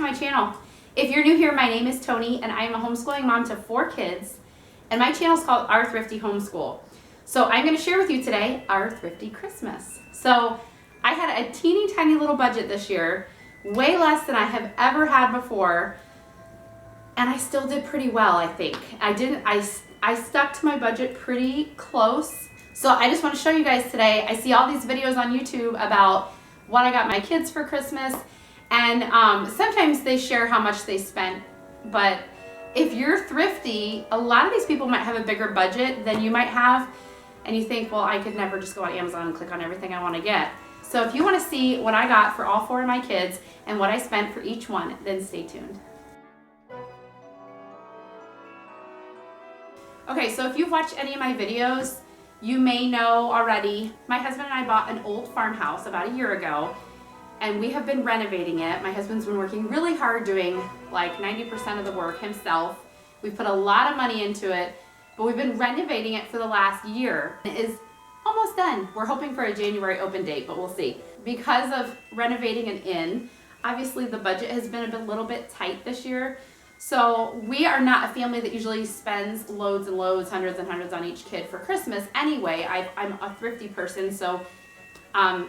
my channel. If you're new here, my name is Toni and I am a homeschooling mom to 4 kids, and my channel is called Our Thrifty Homeschool. So I'm going to share with you today Our Thrifty Christmas. So I had a teeny tiny little budget this year, way less than I have ever had before, and I still did pretty well, I think. I stuck to my budget pretty close. So I just want to show you guys today. I see all these videos on YouTube about what I got my kids for Christmas, and sometimes they share how much they spent, but if you're thrifty, a lot of these people might have a bigger budget than you might have, and you think, well, I could never just go on Amazon and click on everything I want to get. So if you want to see what I got for all 4 of my kids and what I spent for each one, then stay tuned. Okay, so if you've watched any of my videos, you may know already, my husband and I bought an old farmhouse about a year ago, and we have been renovating it. My husband's been working really hard doing like 90% of the work himself. We've put a lot of money into it, but we've been renovating it for the last year. It is almost done. We're hoping for a January open date, but we'll see. Because of renovating an inn, obviously the budget has been a little bit tight this year. So we are not a family that usually spends loads and loads, hundreds and hundreds on each kid for Christmas. Anyway, I'm a thrifty person, so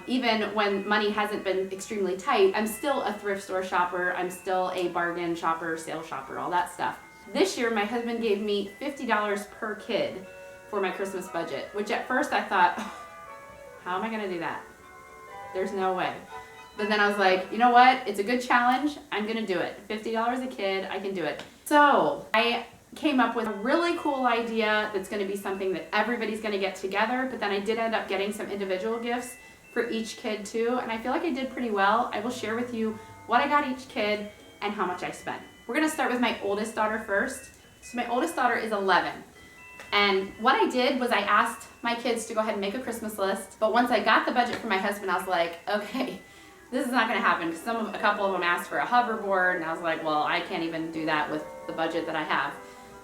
even when money hasn't been extremely tight, I'm still a thrift store shopper. I'm still a bargain shopper, sale shopper, all that stuff. This year, my husband gave me $50 per kid for my Christmas budget, which at first I thought, oh, how am I going to do that? There's no way. But then I was like, you know what? It's a good challenge. I'm going to do it. $50 a kid, I can do it. So I came up with a really cool idea that's going to be something that everybody's going to get together, but then I did end up getting some individual gifts for each kid too, and I feel like I did pretty well. I will share with you what I got each kid and how much I spent. We're going to start with my oldest daughter first. So my oldest daughter is 11. And what I did was I asked my kids to go ahead and make a Christmas list, but once I got the budget from my husband, I was like, okay, this is not going to happen, because a couple of them asked for a hoverboard, and I was like, well, I can't even do that with the budget that I have.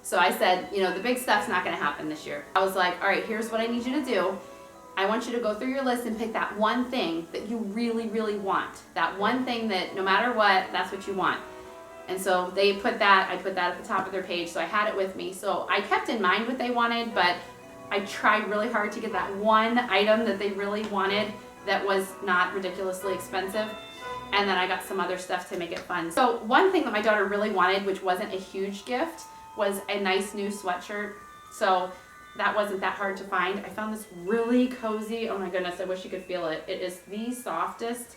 So I said, you know, the big stuff's not going to happen this year. I was like, all right, here's what I need you to do. I want you to go through your list and pick that one thing that you really, really want. That one thing that no matter what, that's what you want. And so they put that, I put that at the top of their page, so I had it with me. So I kept in mind what they wanted, but I tried really hard to get that one item that they really wanted that was not ridiculously expensive. And then I got some other stuff to make it fun. So one thing that my daughter really wanted, which wasn't a huge gift, was a nice new sweatshirt. So that wasn't that hard to find. I found this really cozy, oh my goodness, I wish you could feel it. It is the softest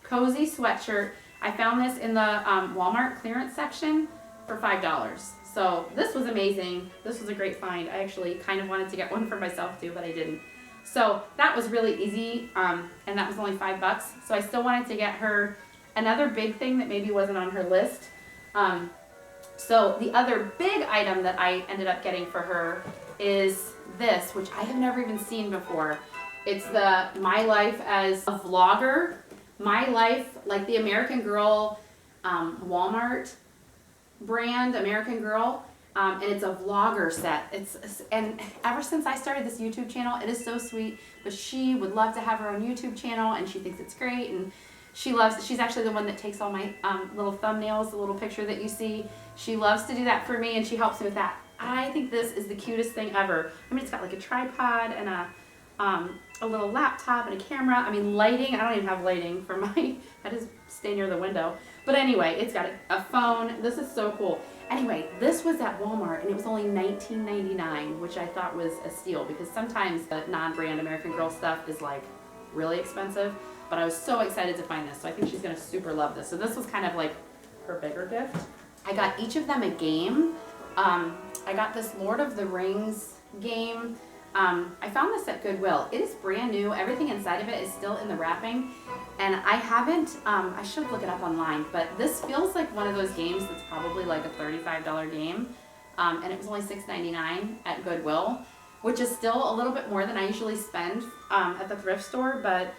cozy sweatshirt. I found this in the Walmart clearance section for $5. So this was amazing. This was a great find. I actually kind of wanted to get one for myself too, but I didn't. So that was really easy, and that was only $5. So I still wanted to get her another big thing that maybe wasn't on her list. So the other big item that I ended up getting for her is this, which I have never even seen before. It's the My Life as a Vlogger. My Life, like the American Girl Walmart brand, American Girl, and it's a vlogger set. And ever since I started this YouTube channel, it is so sweet, but she would love to have her own YouTube channel, and she thinks it's great, and she's actually the one that takes all my little thumbnails, the little picture that you see. She loves to do that for me, and she helps me with that. I think this is the cutest thing ever. I mean, it's got like a tripod and a little laptop and a camera. I mean, lighting, I don't even have lighting for my, I just stay near the window. But anyway, it's got a phone. This is so cool. Anyway, this was at Walmart, and it was only $19.99, which I thought was a steal, because sometimes the non-brand American Girl stuff is like really expensive. But I was so excited to find this, so I think she's going to super love this. So this was kind of like her bigger gift. I got each of them a game. I got this Lord of the Rings game. I found this at Goodwill. It is brand new. Everything inside of it is still in the wrapping. And I haven't, I should look it up online, but this feels like one of those games that's probably like a $35 game. And it was only $6.99 at Goodwill, which is still a little bit more than I usually spend at the thrift store, but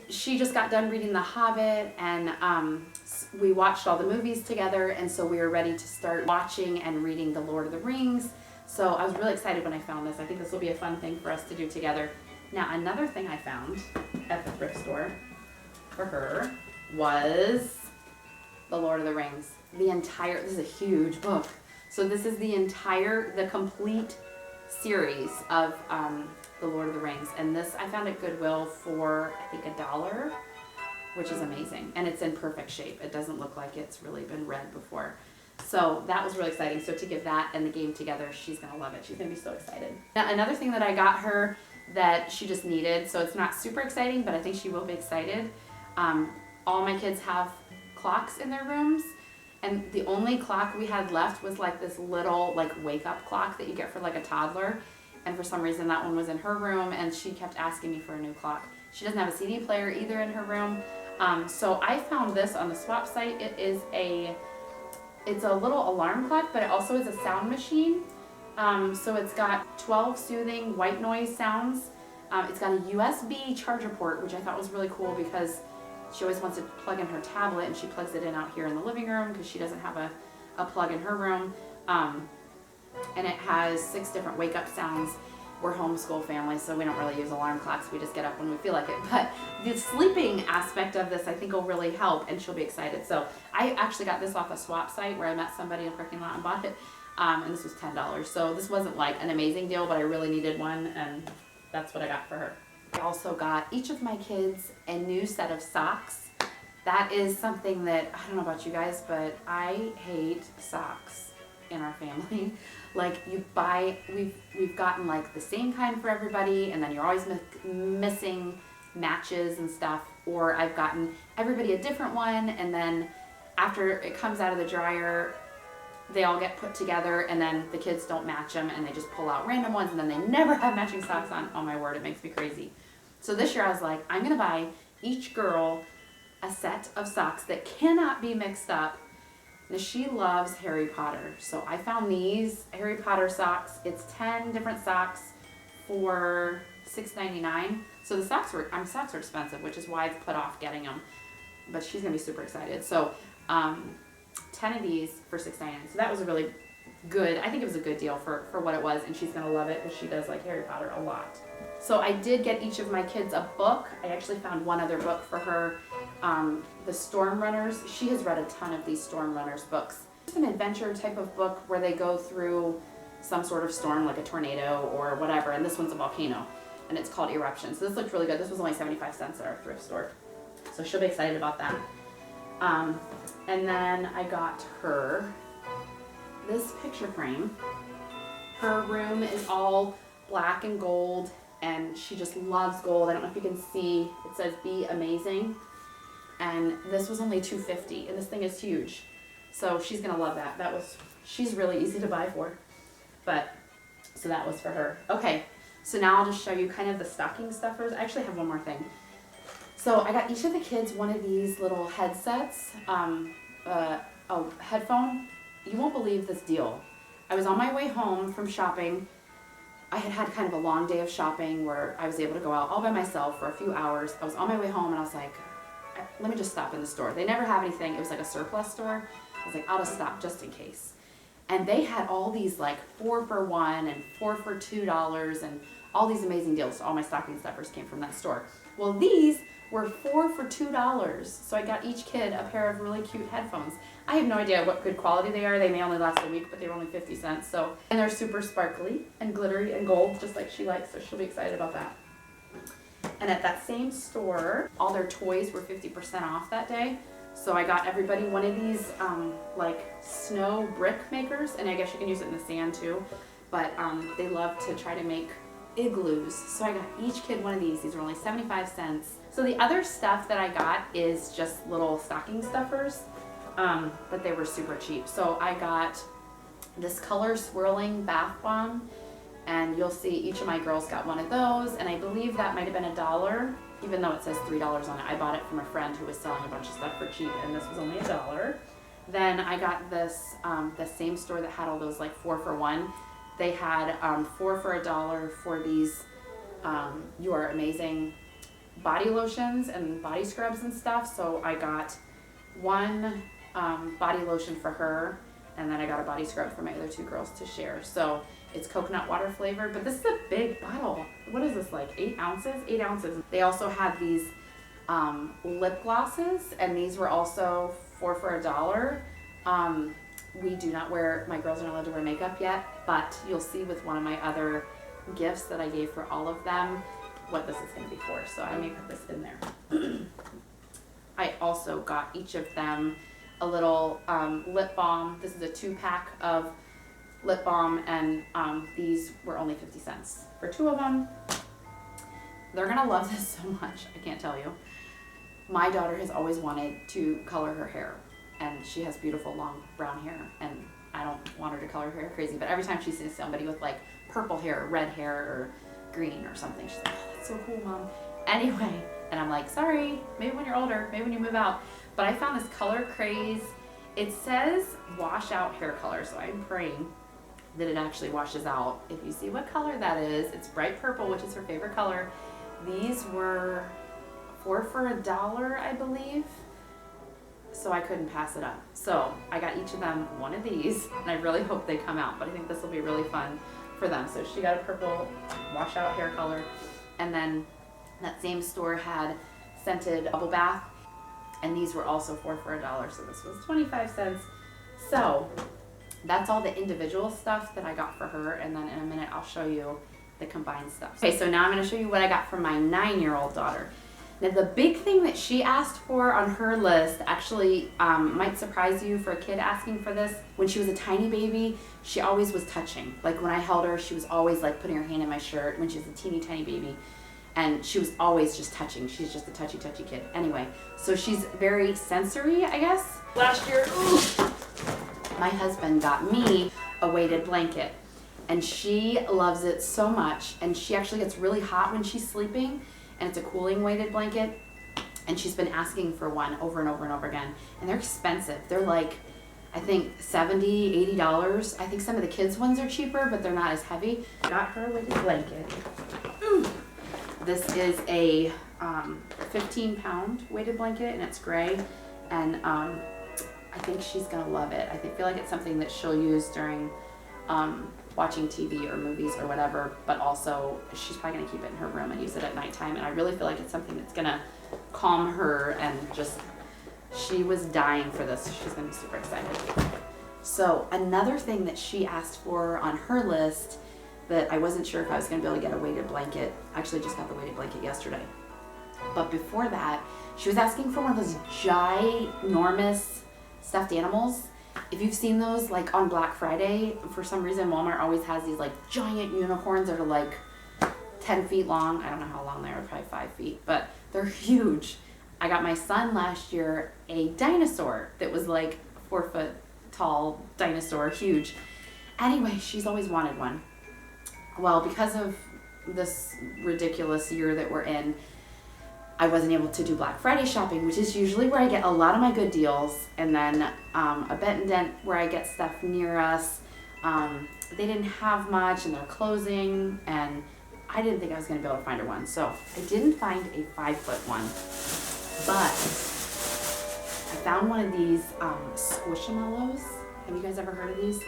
she just got done reading The Hobbit, and we watched all the movies together, and so we were ready to start watching and reading The Lord of the Rings. So I was really excited when I found this. I think this will be a fun thing for us to do together. Now, another thing I found at the thrift store for her was The Lord of the Rings. This is a huge book. So this is the complete series of The Lord of the Rings. And this I found at Goodwill for, I think, $1, which is amazing. And it's in perfect shape. It doesn't look like it's really been read before. So that was really exciting. So to give that and the game together, she's going to love it. She's going to be so excited. Now, another thing that I got her that she just needed, so it's not super exciting, but I think she will be excited. All my kids have clocks in their rooms, and the only clock we had left was like this little like wake up clock that you get for like a toddler, and for some reason that one was in her room, and she kept asking me for a new clock. She doesn't have a CD player either in her room, so I found this on the swap site. It's a little alarm clock, but it also is a sound machine. So it's got 12 soothing white noise sounds. It's got a USB charger port, which I thought was really cool because she always wants to plug in her tablet, and she plugs it in out here in the living room because she doesn't have a plug in her room. And it has 6 different wake up sounds. We're homeschool family, so we don't really use alarm clocks. We just get up when we feel like it. But the sleeping aspect of this I think will really help, and she'll be excited. So I actually got this off a swap site where I met somebody in a parking lot and bought it. And this was $10. So this wasn't like an amazing deal, but I really needed one, and that's what I got for her. I also got each of my kids a new set of socks. That is something that, I don't know about you guys, but I hate socks in our family. Like we've gotten like the same kind for everybody, and then you're always missing matches and stuff, or I've gotten everybody a different one, and then after it comes out of the dryer, they all get put together, and then the kids don't match them, and they just pull out random ones, and then they never have matching socks on. Oh my word, it makes me crazy. So this year I was like, I'm gonna buy each girl a set of socks that cannot be mixed up. Now she loves Harry Potter, so I found these Harry Potter socks. It's 10 different socks for $6.99. So the socks are expensive, which is why I've put off getting them. But she's gonna be super excited. So 10 of these for $6.99. So that was a really good, I think it was a good deal for what it was, and she's gonna love it because she does like Harry Potter a lot. So I did get each of my kids a book. I actually found one other book for her, the Storm Runners. She has read a ton of these Storm Runners books. It's an adventure type of book where they go through some sort of storm, like a tornado or whatever, and this one's a volcano, and it's called Eruption. So this looked really good. This was only 75 cents at our thrift store. So she'll be excited about that. And then I got her this picture frame. Her room is all black and gold, and she just loves gold. I don't know if you can see, it says "Be Amazing," and this was only $2.50, and this thing is huge. So she's gonna love that. She's really easy to buy for. But, so that was for her. Okay, so now I'll just show you kind of the stocking stuffers. I actually have one more thing. So I got each of the kids one of these little headsets, a headphone. You won't believe this deal. I was on my way home from shopping. I had kind of a long day of shopping where I was able to go out all by myself for a few hours. I was on my way home, and I was like, let me just stop in the store. They never have anything. It was like a surplus store. I was like, I'll just stop just in case. And they had all these like 4 for $1 and 4 for $2 and all these amazing deals. So all my stocking stuffers came from that store. Well, these were 4 for $2. So I got each kid a pair of really cute headphones. I have no idea what good quality they are. They may only last a week, but they were only 50 cents. So, and they're super sparkly and glittery and gold, just like she likes. So she'll be excited about that. And at that same store, all their toys were 50% off that day. So I got everybody one of these like snow brick makers, and I guess you can use it in the sand too. But they love to try to make igloos. So I got each kid one of these. These are only 75 cents. So the other stuff that I got is just little stocking stuffers, but they were super cheap. So I got this color swirling bath bomb, and you'll see each of my girls got one of those, and I believe that might have been $1, even though it says $3 on it. I bought it from a friend who was selling a bunch of stuff for cheap, and this was only $1. Then I got this, the same store that had all those like 4 for $1. They had 4 for $1 for these You Are Amazing body lotions and body scrubs and stuff. So I got one body lotion for her, and then I got a body scrub for my other 2 girls to share. So it's coconut water flavored, but this is a big bottle. What is this, like 8 ounces? 8 ounces. They also had these lip glosses, and these were also 4 for $1. We do not wear, my girls are not allowed to wear makeup yet, but you'll see with one of my other gifts that I gave for all of them what this is going to be for. So I may put this in there. I also got each of them a little lip balm. This is a 2-pack of lip balm, and these were only 50 cents for 2 of them. They're going to love this so much, I can't tell you. My daughter has always wanted to color her hair, and she has beautiful long brown hair, and I don't want her to color her hair crazy, but every time she sees somebody with like purple hair, or red hair, or green or something, she's like, oh, that's so cool, Mom. Anyway, and I'm like, sorry, maybe when you're older, maybe when you move out. But I found this color craze. It says wash out hair color, so I'm praying that it actually washes out. If you see what color that is, it's bright purple, which is her favorite color. These were 4 for $1, I believe. So I couldn't pass it up. So I got each of them one of these, and I really hope they come out, but I think this will be really fun for them. So she got a purple wash out hair color, and then that same store had scented bubble bath, and these were also 4 for $1, so this was 25 cents. So that's all the individual stuff that I got for her, and then in a minute I'll show you the combined stuff. Okay, so now I'm going to show you what I got for my 9-year-old daughter. Now the big thing that she asked for on her list actually might surprise you for a kid asking for this. When she was a tiny baby, she always was touching. Like when I held her, she was always like putting her hand in my shirt when she was a teeny tiny baby. And she was always just touching. She's just a touchy kid. Anyway, so she's very sensory, I guess. Last year, my husband got me a weighted blanket, and she loves it so much, and she actually gets really hot when she's sleeping, and it's a cooling weighted blanket, and she's been asking for one over and over and over again, and they're expensive. They're like, I think $70, $80. I think some of the kids' ones are cheaper, but they're not as heavy. Got her a weighted blanket. This is a 15-pound weighted blanket, and it's gray, and I think she's gonna love it. I feel like it's something that she'll use during watching TV or movies or whatever, but also she's probably gonna keep it in her room and use it at nighttime, and I really feel like it's something that's gonna calm her, and just, she was dying for this. She's gonna be super excited. So another thing that she asked for on her list that I wasn't sure if I was gonna be able to get a weighted blanket. I actually just got the weighted blanket yesterday. But before that, she was asking for one of those ginormous stuffed animals. If you've seen those like on Black Friday, for some reason Walmart always has these like giant unicorns that are like 10 feet long. I don't know how long they are, probably 5 feet, but they're huge. I got my son last year a dinosaur that was like 4 foot tall dinosaur, huge. Anyway, she's always wanted one. Well, because of this ridiculous year that we're in, I wasn't able to do Black Friday shopping, which is usually where I get a lot of my good deals, and then a Bet and Dent where I get stuff near us. They didn't have much, and they're closing, and I didn't think I was going to be able to find her one. So I didn't find a 5-foot one, but I found one of these Squishamallows. Have you guys ever heard of these?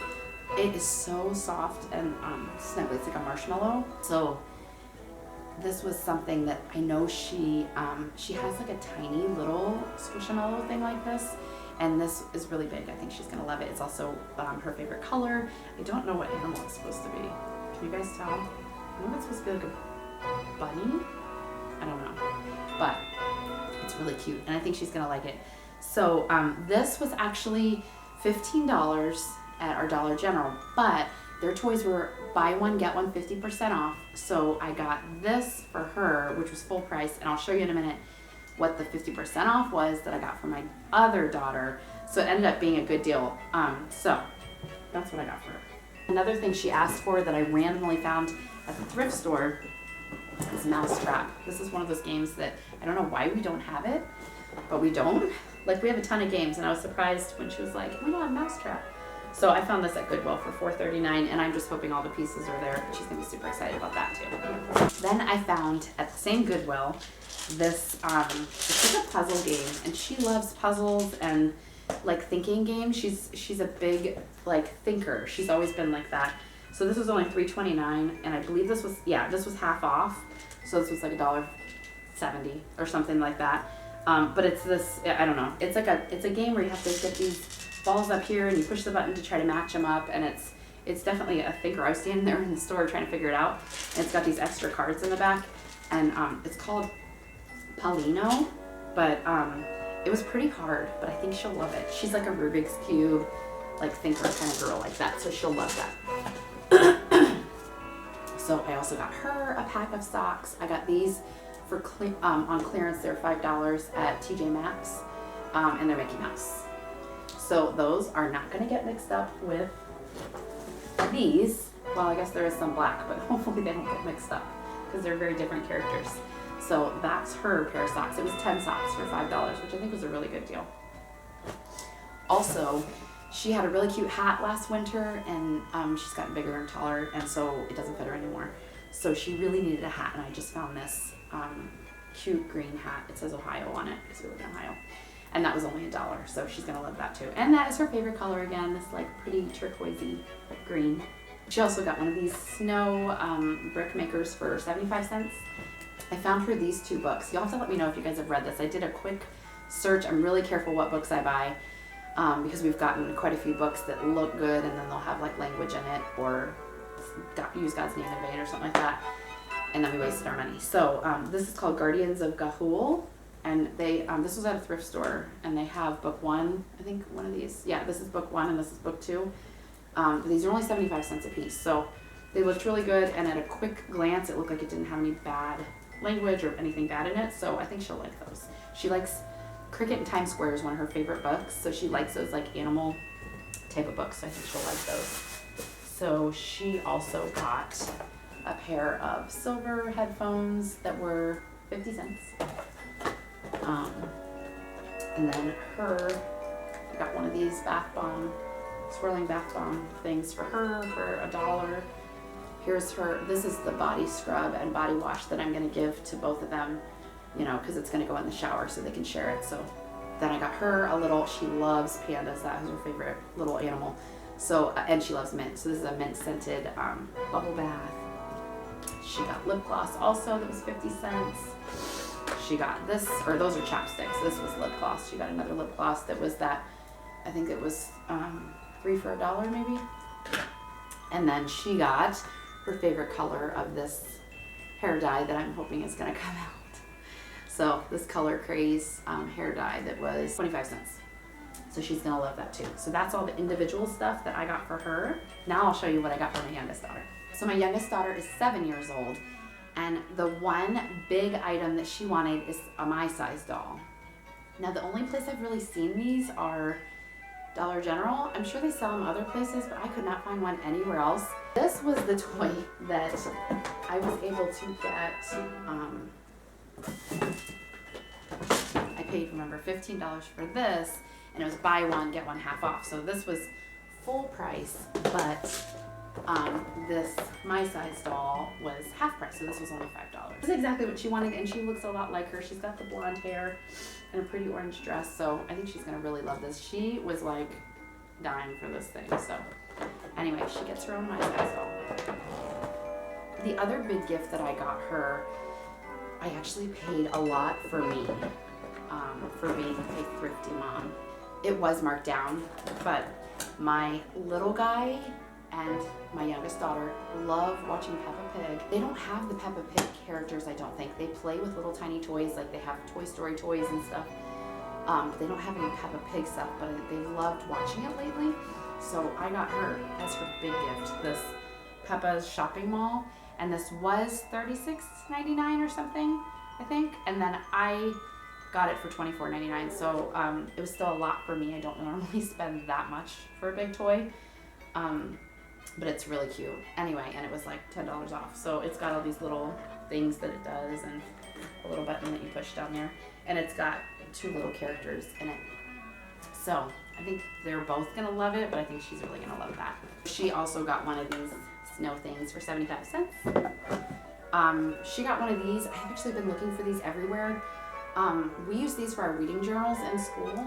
It is so soft and snuggly. It's like a marshmallow. So this was something that I know she has like a tiny little Squishamallow thing like this, and this is really big. I think she's gonna love it. It's also her favorite color. I don't know what animal it's supposed to be. Can you guys tell? I know it's supposed to be like a bunny. I don't know, but it's really cute, and I think she's gonna like it. So this was actually $15 at our Dollar General, but their toys were buy one, get one 50% off. So I got this for her, which was full price, and I'll show you in a minute what the 50% off was that I got for my other daughter. So it ended up being a good deal. So that's what I got for her. Another thing she asked for that I randomly found at the thrift store is Mousetrap. This is one of those games that I don't know why we don't have it, but we don't. Like, we have a ton of games, and I was surprised when she was like, oh my God, Mousetrap. So I found this at Goodwill for $4.39, and I'm just hoping all the pieces are there. She's gonna be super excited about that too. Then I found at the same Goodwill this, it's like a puzzle game, and she loves puzzles and like thinking games. She's a big like thinker. She's always been like that. So this was only $3.29, and I believe this was half off. So this was like $1.70 or something like that. But it's this, I don't know, it's a game where you have to get these balls up here and you push the button to try to match them up, and it's definitely a thinker. I was standing there in the store trying to figure it out, and it's got these extra cards in the back, and it's called Paillino, but it was pretty hard, but I think she'll love it. She's like a Rubik's Cube, like thinker kind of girl like that, so she'll love that. So I also got her a pack of socks. I got these for on clearance. They're $5 at TJ Maxx, and they're Mickey Mouse. So those are not going to get mixed up with these. Well, I guess there is some black, but hopefully they don't get mixed up because they're very different characters. So that's her pair of socks. It was 10 socks for $5, which I think was a really good deal. Also, she had a really cute hat last winter, and she's gotten bigger and taller, and so it doesn't fit her anymore. So she really needed a hat, and I just found this cute green hat. It says Ohio on it because we live in Ohio. And that was only $1, so she's gonna love that too. And that is her favorite color again, this like pretty turquoisey green. She also got one of these snow brick makers for 75 cents. I found her these 2 books. You'll have to let me know if you guys have read this. I did a quick search. I'm really careful what books I buy because we've gotten quite a few books that look good and then they'll have like language in it or use God's name in vain or something like that. And then we wasted our money. So this is called Guardians of Goodwill. And they, this was at a thrift store, and they have book 1, I think one of these, yeah, this is book 1 and this is book 2. But these are only 75 cents a piece, so they looked really good, and at a quick glance, it looked like it didn't have any bad language or anything bad in it, so I think she'll like those. She likes, Cricket in Times Square is one of her favorite books, so she likes those like animal type of books, so I think she'll like those. So she also got a pair of silver headphones that were 50 cents. And then I got one of these swirling bath bomb things for her for $1. Here's this is the body scrub and body wash that I'm going to give to both of them, you know, because it's going to go in the shower so they can share it. So then I got her she loves pandas. That is her favorite little animal. So, and she loves mint. So this is a mint scented bubble bath. She got lip gloss also that was 50 cents. She got this, or those are chapsticks. This was lip gloss. She got another lip gloss that was I think it was 3 for $1 maybe. And then she got her favorite color of this hair dye that I'm hoping is gonna come out. So this Color Craze hair dye that was 25 cents. So she's gonna love that too. So that's all the individual stuff that I got for her. Now I'll show you what I got for my youngest daughter. So my youngest daughter is 7 years old. And the one big item that she wanted is a my size doll. Now the only place I've really seen these are Dollar General. I'm sure they sell them other places, but I could not find one anywhere else. This was the toy that I was able to get. I paid, remember, $15 for this, and it was buy one, get one half off. So this was full price, but this my size doll was half price, so this was only $5. This is exactly what she wanted, and she looks a lot like her. She's got the blonde hair and a pretty orange dress, so I think she's gonna really love this. She was like dying for this thing. So anyway, she gets her own my size doll. The other big gift that I got her, I actually paid a lot for me, for being a thrifty mom. It was marked down, but my little guy and my youngest daughter love watching Peppa Pig. They don't have the Peppa Pig characters, I don't think. They play with little tiny toys, like they have Toy Story toys and stuff. They don't have any Peppa Pig stuff, but they've loved watching it lately. So I got her, as her big gift, this Peppa's Shopping Mall. And this was $36.99 or something, I think. And then I got it for $24.99. So it was still a lot for me. I don't normally spend that much for a big toy. But it's really cute. Anyway, and it was like $10 off. So it's got all these little things that it does and a little button that you push down there. And it's got 2 little characters in it. So I think they're both gonna love it, but I think she's really gonna love that. She also got one of these snow things for 75 cents. She got one of these. I've actually been looking for these everywhere. We use these for our reading journals in school.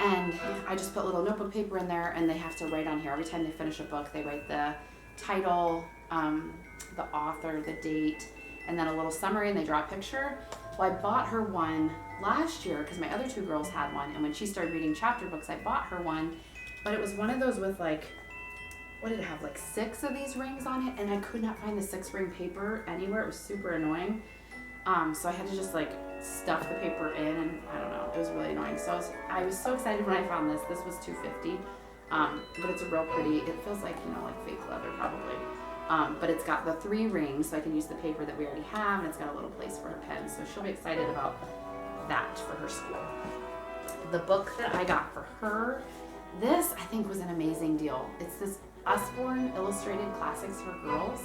And I just put little notebook paper in there, and they have to write on here. Every time they finish a book, they write the title, the author, the date, and then a little summary, and they draw a picture. Well, I bought her one last year because my other two girls had one, and when she started reading chapter books, I bought her one, but it was one of those with like, what did it have, like 6 of these rings on it, and I could not find the 6-ring paper anywhere. It was super annoying. So I had to just like stuff the paper in, and I don't know, it was really annoying. So I was so excited when I found this. This was $2.50, but it's a real pretty, it feels like, you know, like fake leather probably. But it's got the 3 rings, so I can use the paper that we already have, and it's got a little place for her pen, so she'll be excited about that for her school. The book that I got for her, this I think was an amazing deal. It's this Usborne Illustrated Classics for Girls.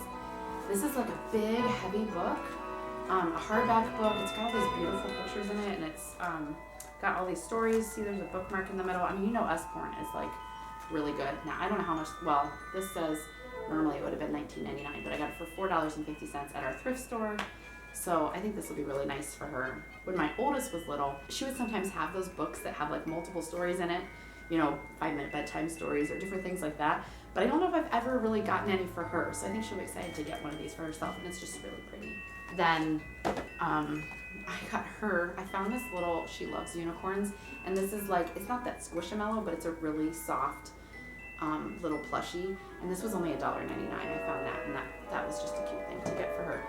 This is like a big, heavy book, a hardback book. It's got all these beautiful pictures in it, and it's got all these stories. See, there's a bookmark in the middle. I mean, you know Usborne is like really good. Now, I don't know how much, well, this says normally it would have been $19.99, but I got it for $4.50 at our thrift store. So I think this will be really nice for her. When my oldest was little, she would sometimes have those books that have like multiple stories in it, you know, 5-minute bedtime stories or different things like that. But I don't know if I've ever really gotten any for her, so I think she'll be excited to get one of these for herself, and it's just really pretty. Then I got her, I found this little, she loves unicorns, and this is like, it's not that Squishamallow, but it's a really soft little plushie, and this was only $1.99. I found that, and that was just a cute thing to get for her.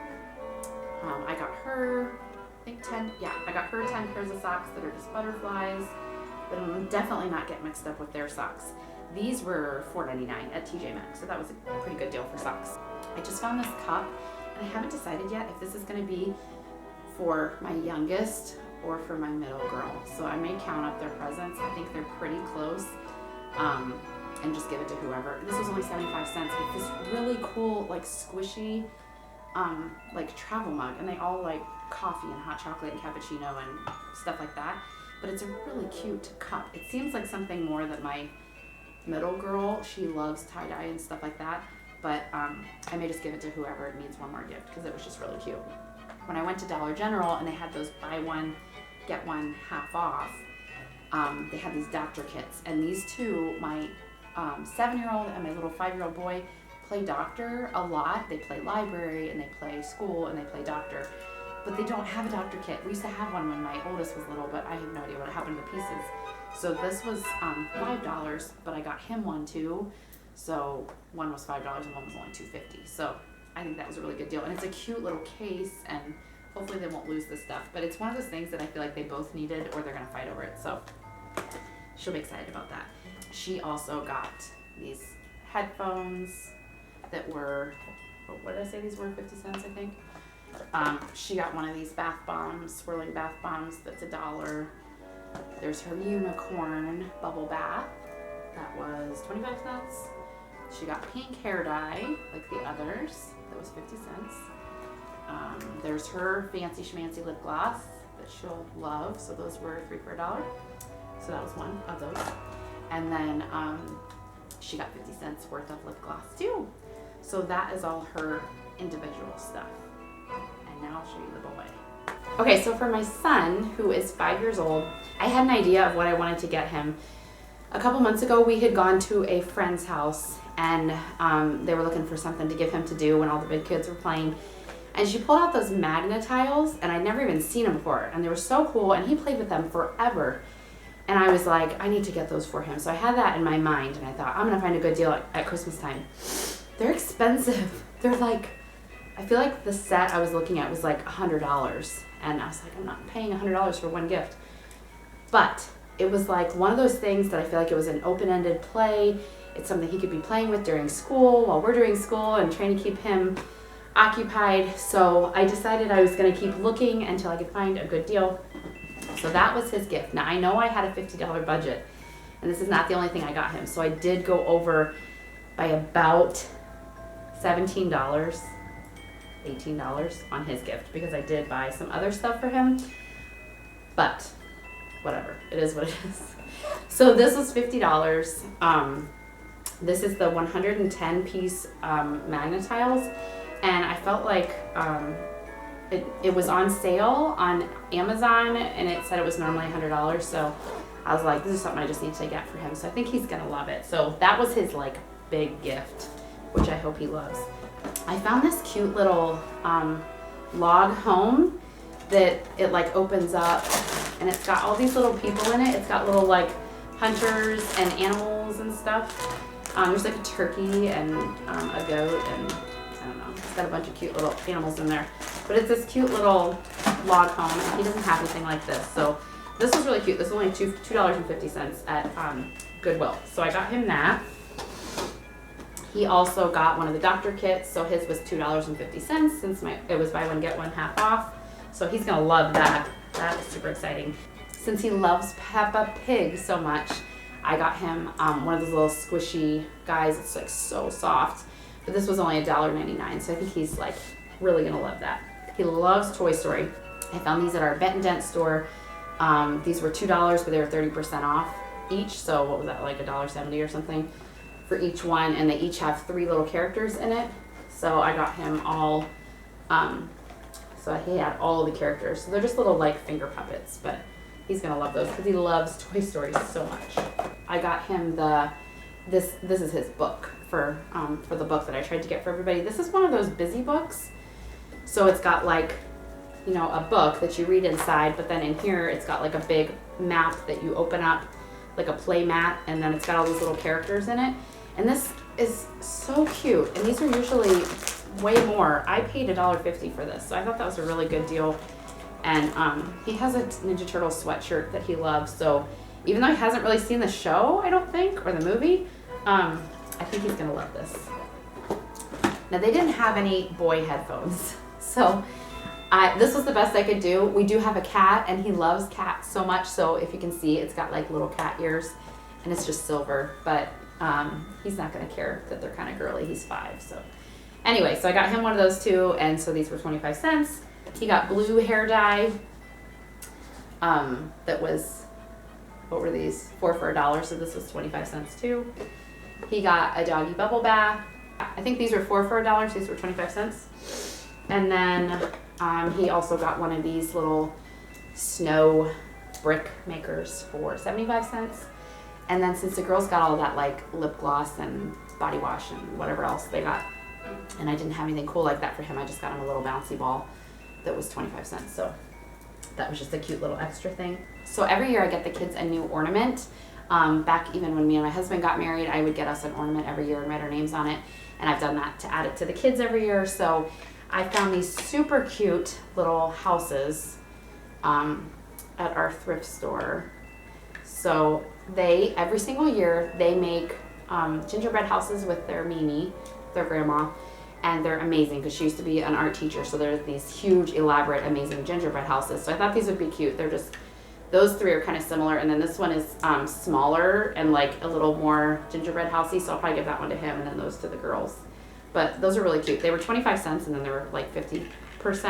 I got her, I think 10 pairs of socks that are just butterflies, but I'm definitely not get mixed up with their socks. These were $4.99 at TJ Maxx, so that was a pretty good deal for socks. I just found this cup, and I haven't decided yet if this is going to be for my youngest or for my middle girl. So I may count up their presents. I think they're pretty close, and just give it to whoever. This was only 75 cents. It's this really cool, like squishy, like travel mug, and they all like coffee and hot chocolate and cappuccino and stuff like that. But it's a really cute cup. It seems like something more that my middle girl, she loves tie-dye and stuff like that, but I may just give it to whoever needs one more gift because it was just really cute. When I went to Dollar General and they had those buy one, get one half off, they had these doctor kits, and these two, my 7-year-old and my little 5-year-old boy, play doctor a lot. They play library and they play school and they play doctor, but they don't have a doctor kit. We used to have one when my oldest was little, but I have no idea what happened to the pieces. So this was $5, but I got him one too. So one was $5 and one was only $2.50. So I think that was a really good deal. And it's a cute little case, and hopefully they won't lose this stuff. But it's one of those things that I feel like they both needed, or they're gonna fight over it. So she'll be excited about that. She also got these headphones that were, what did I say these were? 50 cents, I think. She got one of these bath bombs, swirling bath bombs, that's $1. There's her unicorn bubble bath, that was 25 cents. She got pink hair dye, like the others, that was 50 cents. There's her fancy schmancy lip gloss that she'll love, so those were 3 for $1. So that was one of those. And then she got 50 cents worth of lip gloss too. So that is all her individual stuff. And now I'll show you the boy. Okay, so for my son, who is 5 years old, I had an idea of what I wanted to get him. A couple months ago, we had gone to a friend's house, and they were looking for something to give him to do when all the big kids were playing. And she pulled out those Magnatiles, and I'd never even seen them before, and they were so cool, and he played with them forever. And I was like, I need to get those for him. So I had that in my mind, and I thought, I'm gonna find a good deal at Christmas time. They're expensive. They're like, I feel like the set I was looking at was like $100, and I was like, I'm not paying $100 for one gift. But it was like one of those things that I feel like it was an open-ended play. It's something he could be playing with during school while we're doing school and trying to keep him occupied. So I decided I was gonna keep looking until I could find a good deal. So that was his gift. Now I know I had a $50 budget, and this is not the only thing I got him. So I did go over by about $17, $18 on his gift, because I did buy some other stuff for him, but whatever, it is what it is. So this was $50. This is the 110 piece Magnatiles, and I felt like it was on sale on Amazon, and it said it was normally $100, so I was like, this is something I just need to get for him. So I think he's gonna love it. So that was his like big gift, which I hope he loves. I found this cute little log home that it like opens up, and it's got all these little people in it. It's got little like hunters and animals and stuff. There's like a turkey and a goat, and I don't know, it's got a bunch of cute little animals in there. But it's this cute little log home, and he doesn't have anything like this. So this was really cute. This was only $2.50 at Goodwill. So I got him that. He also got one of the doctor kits, so his was $2.50 since it was buy one get one half off. So he's gonna love that. That is super exciting. Since he loves Peppa Pig so much, I got him one of those little squishy guys. It's like so soft, but this was only $1.99, so I think he's like really gonna love that. He loves Toy Story. I found these at our Benton Dent store. These were $2, but they were 30% off each. So what was that, like $1.70 or something for each one, and they each have 3 little characters in it. So I got him all, so he had all the characters. So they're just little like finger puppets, but he's gonna love those because he loves Toy Story so much. I got him this is his book for the book that I tried to get for everybody. This is one of those busy books. So it's got like, you know, a book that you read inside, but then in here it's got like a big map that you open up, like a play mat, and then it's got all these little characters in it. And this is so cute, and these are usually way more. I paid $1.50 for this, so I thought that was a really good deal. And he has a Ninja Turtle sweatshirt that he loves, so even though he hasn't really seen the show, I don't think, or the movie, I think he's gonna love this. Now they didn't have any boy headphones, so this was the best I could do. We do have a cat, and he loves cats so much, so if you can see, it's got like little cat ears, and it's just silver, but he's not gonna care that they're kind of girly. He's 5, so. Anyway, so I got him one of those too, and so these were 25 cents. He got blue hair dye. That was, what were these? 4 for $1, so this was 25 cents too. He got a doggy bubble bath. I think these were 4 for $1, these were 25 cents. And then he also got one of these little snow brick makers for 75 cents. And then since the girls got all that like lip gloss and body wash and whatever else they got, and I didn't have anything cool like that for him, I just got him a little bouncy ball that was 25 cents. So that was just a cute little extra thing. So every year I get the kids a new ornament. Back even when me and my husband got married, I would get us an ornament every year and write our names on it. And I've done that to add it to the kids every year. So I found these super cute little houses at our thrift store. So every single year, they make gingerbread houses with their Mimi, their grandma, and they're amazing because she used to be an art teacher. So there's these huge, elaborate, amazing gingerbread houses. So I thought these would be cute. They're just, those 3 are kind of similar, and then this one is smaller and like a little more gingerbread housey. So I'll probably give that one to him, and then those to the girls. But those are really cute. They were 25 cents, and then they were like 50%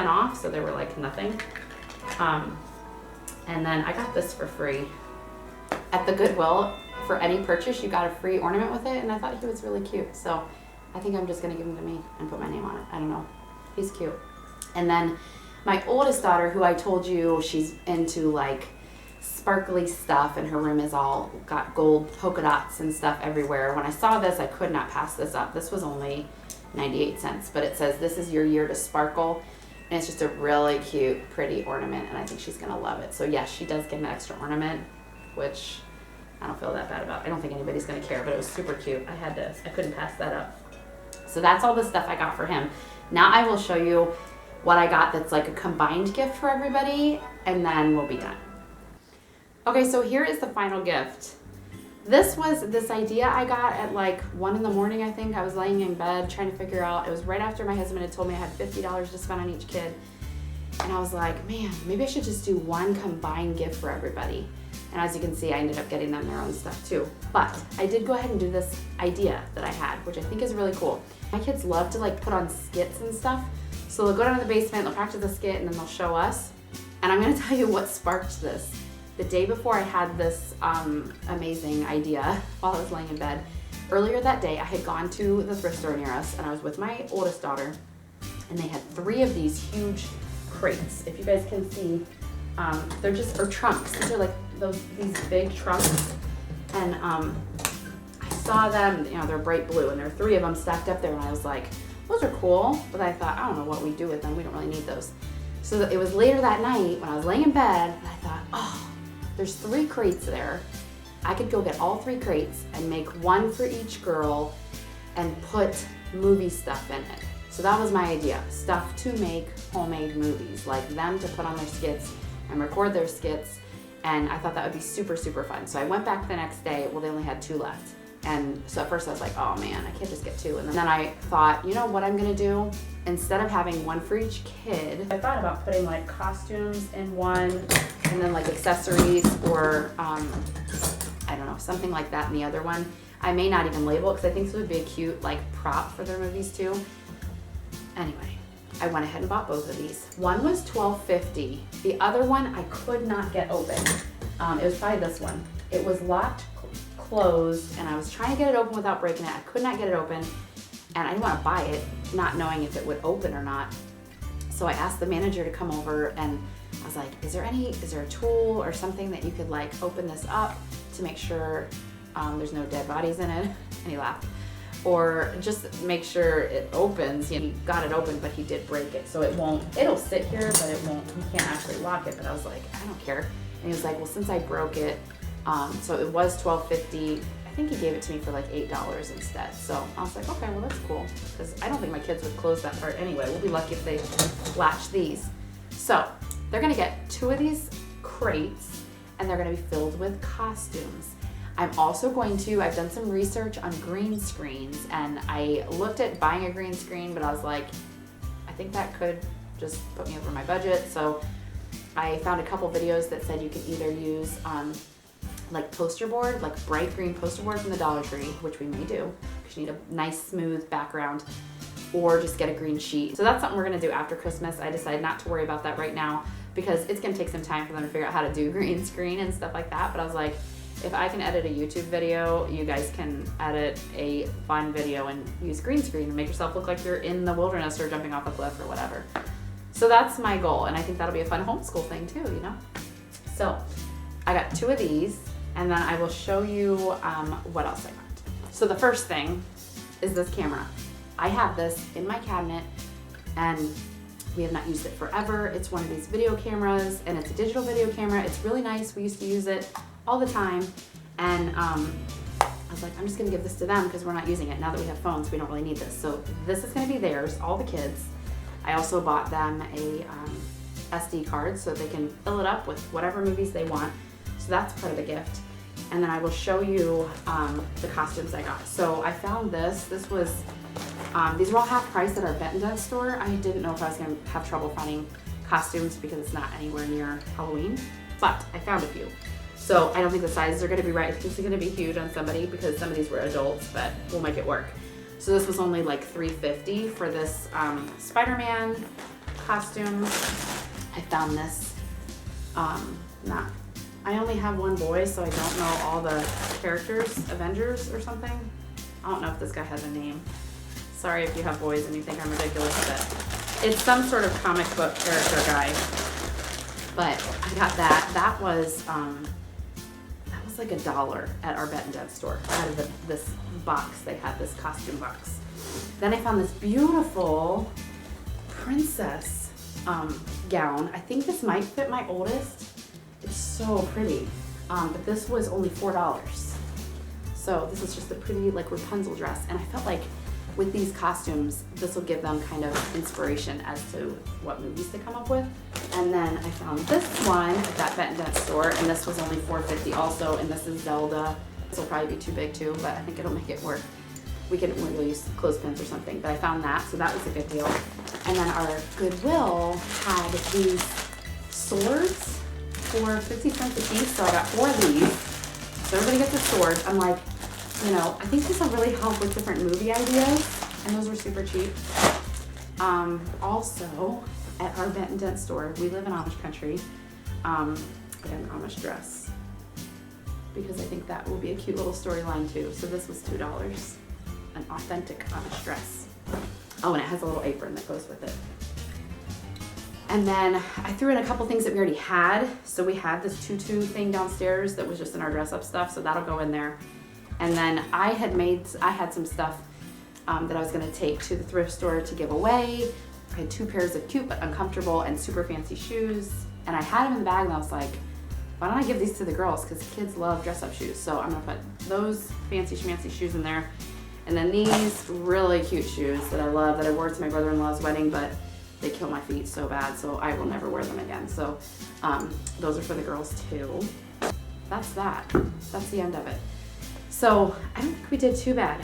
off, so they were like nothing. And then I got this for free at the Goodwill. For any purchase, you got a free ornament with it, and I thought he was really cute. So I think I'm just gonna give him to me and put my name on it. I don't know. He's cute. And then my oldest daughter, who I told you she's into like sparkly stuff, and her room is all got gold polka dots and stuff everywhere. When I saw this, I could not pass this up. This was only 98 cents, but it says this is your year to sparkle, and it's just a really cute, pretty ornament, and I think she's gonna love it. So yes, she does get an extra ornament, which I don't feel that bad about. I don't think anybody's gonna care, but it was super cute. I couldn't pass that up. So that's all the stuff I got for him. Now I will show you what I got that's like a combined gift for everybody, and then we'll be done. Okay, so here is the final gift. This was this idea I got at like 1 in the morning, I think. I was laying in bed trying to figure out, it was right after my husband had told me I had $50 to spend on each kid. And I was like, man, maybe I should just do one combined gift for everybody. And as you can see, I ended up getting them their own stuff too. But I did go ahead and do this idea that I had, which I think is really cool. My kids love to like put on skits and stuff. So they'll go down to the basement, they'll practice the skit, and then they'll show us. And I'm gonna tell you what sparked this. The day before I had this amazing idea while I was laying in bed, earlier that day I had gone to the thrift store near us, and I was with my oldest daughter, and they had 3 of these huge crates. If you guys can see, they're just, or trunks. These are like these big trunks, and I saw them, you know, they're bright blue, and there were 3 of them stacked up there, and I was like, those are cool, but I thought, I don't know what we do with them. We don't really need those. So it was later that night when I was laying in bed and I thought, oh, there's 3 crates there. I could go get all 3 crates and make one for each girl and put movie stuff in it. So that was my idea, stuff to make homemade movies, like them to put on their skits and record their skits. And I thought that would be super, super fun. So I went back the next day. Well, they only had 2 left. And so at first I was like, oh man, I can't just get 2. And then I thought, you know what I'm gonna do? Instead of having one for each kid, I thought about putting like costumes in one and then like accessories or I don't know, something like that in the other one. I may not even label it because I think this would be a cute like prop for their movies too. Anyway, I went ahead and bought both of these. One was $12.50. The other one I could not get open. It was probably this one. It was locked, closed, and I was trying to get it open without breaking it. I could not get it open, and I didn't want to buy it, not knowing if it would open or not. So I asked the manager to come over, and I was like, is there a tool or something that you could like open this up to make sure there's no dead bodies in it? And he laughed. Or just make sure it opens. He got it open, but he did break it. So it'll sit here, but it won't, you can't actually lock it. But I was like, I don't care. And he was like, well, since I broke it, so it was $12.50. I think he gave it to me for like $8 instead. So I was like, okay, well that's cool. Because I don't think my kids would close that part anyway. We'll be lucky if they latch these. So they're gonna get 2 of these crates and they're gonna be filled with costumes. I'm also I've done some research on green screens and I looked at buying a green screen, but I was like, I think that could just put me over my budget. So I found a couple videos that said you could either use like poster board, like bright green poster board from the Dollar Tree, which we may do because you need a nice smooth background, or just get a green sheet. So that's something we're gonna do after Christmas. I decided not to worry about that right now because it's gonna take some time for them to figure out how to do green screen and stuff like that. But I was like, if I can edit a YouTube video, you guys can edit a fun video and use green screen and make yourself look like you're in the wilderness or jumping off a cliff or whatever. So that's my goal, and I think that'll be a fun homeschool thing too, you know? So I got 2 of these, and then I will show you what else I got. So the first thing is this camera. I have this in my cabinet, and we have not used it forever. It's one of these video cameras, and it's a digital video camera. It's really nice. We used to use it all the time, and I was like, I'm just gonna give this to them because we're not using it. Now that we have phones, we don't really need this. So this is gonna be theirs, all the kids. I also bought them a SD card so they can fill it up with whatever movies they want. So that's part of the gift. And then I will show you the costumes I got. So I found this. This was, these were all half price at our Magnatiles store. I didn't know if I was gonna have trouble finding costumes because it's not anywhere near Halloween, but I found a few. So I don't think the sizes are gonna be right. I think this is gonna be huge on somebody because some of these were adults, but we'll make it work. So this was only like $3.50 for this Spider-Man costume. I found this, I only have one boy, so I don't know all the characters, Avengers or something. I don't know if this guy has a name. Sorry if you have boys and you think I'm ridiculous, but it's some sort of comic book character guy. But I got that. That was like $1 at our Magnatiles store. Out of this box, they had this costume box. Then I found this beautiful princess gown. I think this might fit my oldest. It's so pretty, but this was only $4. So this is just a pretty like Rapunzel dress, and I felt like with these costumes, this will give them kind of inspiration as to what movies to come up with. And then I found this one at that Magnatiles store, and this was only $4.50 also, and this is Zelda. This will probably be too big too, but I think it'll make it work. We'll use clothespins or something, but I found that, so that was a good deal. And then our Goodwill had these swords for 50 cents a piece, so I got 4 of these. So everybody gets a sword. I'm like, you know, I think this will really help with different movie ideas, and those were super cheap. Also, at our Magnatiles store, we live in Amish country, I got an Amish dress because I think that will be a cute little storyline too. So this was $2, an authentic Amish dress. Oh, and it has a little apron that goes with it. And then I threw in a couple things that we already had. So we had this tutu thing downstairs that was just in our dress up stuff, so that'll go in there. And then I had some stuff that I was gonna take to the thrift store to give away, I had 2 pairs of cute but uncomfortable and super fancy shoes, and I had them in the bag, and I was like, why don't I give these to the girls, because kids love dress-up shoes. So I'm gonna put those fancy schmancy shoes in there. And then these really cute shoes that I love, that I wore to my brother-in-law's wedding, but they kill my feet so bad, so I will never wear them again. So those are for the girls too. That's that. That's the end of it. So I don't think we did too bad.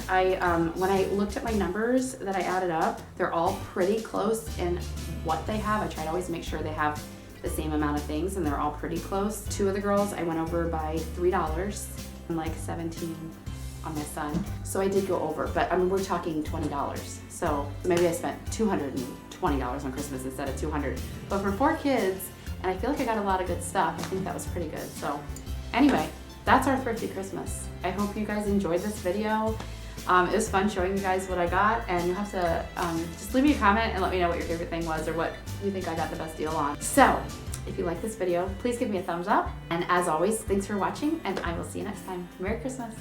When I looked at my numbers that I added up, they're all pretty close in what they have. I try to always make sure they have the same amount of things, and they're all pretty close. 2 of the girls I went over by $3 and like $17 on my son. So I did go over, but I mean, we're talking $20. So maybe I spent $220 on Christmas instead of $200. But for 4 kids, and I feel like I got a lot of good stuff, I think that was pretty good. So anyway, that's our thrifty Christmas. I hope you guys enjoyed this video. It was fun showing you guys what I got, and you'll have to just leave me a comment and let me know what your favorite thing was or what you think I got the best deal on. So if you like this video, please give me a thumbs up. And as always, thanks for watching, and I will see you next time. Merry Christmas.